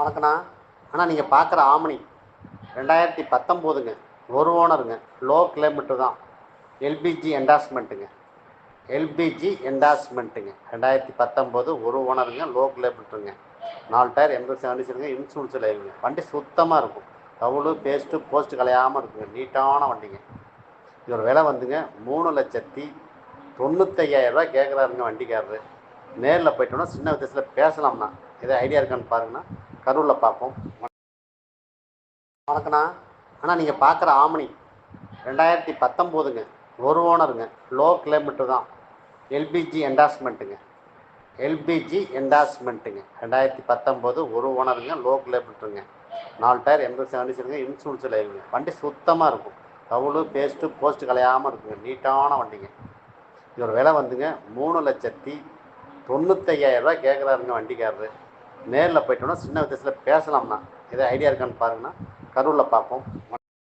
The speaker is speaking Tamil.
வணக்கண்ணா. அண்ணா நீங்கள் பார்க்குற ஆமணி 2019ங்க. ஒரு ஓனருங்க. லோ கிலோமீட்டர் தான். எல்பிஜி என்டாஸ்மெண்ட்டுங்க. 2019 ஒரு ஓனருங்க. லோ கிலோமீட்டருங்க. 4 டயர் 80 கண்டிஷனுங்க. இன்சூரன்ஸ் லைவுங்க. வண்டி சுத்தமாக இருக்கும். தவுளு பேஸ்ட்டு போஸ்ட்டு கலையாமல் இருக்குங்க. நீட்டான வண்டிங்க. இதோட விலை வந்துங்க 3,95,000 கேட்குறாருங்க வண்டிக்காரரு. நேரில் போயிட்டோம்னா சின்ன வித்தியாசத்தில் பேசலாம்ண்ணா. எதாவது ஐடியா இருக்கான்னு பாருங்கண்ணா. கரூரில் பார்ப்போம். வணக்கண்ணா. அண்ணா நீங்கள் பார்க்குற ஆமணி 2019ங்க. ஒரு ஓனருங்க. லோ கிலோமீட்டர் தான். எல்பிஜி என்டாஸ்மெண்ட்டுங்க. 2019 ஒரு ஓனருங்க. லோ கிலோமீட்டருங்க. 4 டயர் 80 கண்டிஷனுங்க. இன்சூரன்ஸ் லைவுங்க. வண்டி சுத்தமாக இருக்கும். தவுளு பேஸ்ட்டு போஸ்ட்டு கலையாமல் இருக்குங்க. நீட்டான வண்டிங்க. இதோட விலை வந்துங்க 3,95,000 கேட்குறாருங்க வண்டிக்காரரு. நேரில் போயிட்டோம்னா சின்ன வித்தியாசத்தில் பேசலாம்ண்ணா. எதாவது ஐடியா இருக்கான்னு பாருங்கண்ணா. கரூரில் பார்ப்போம்.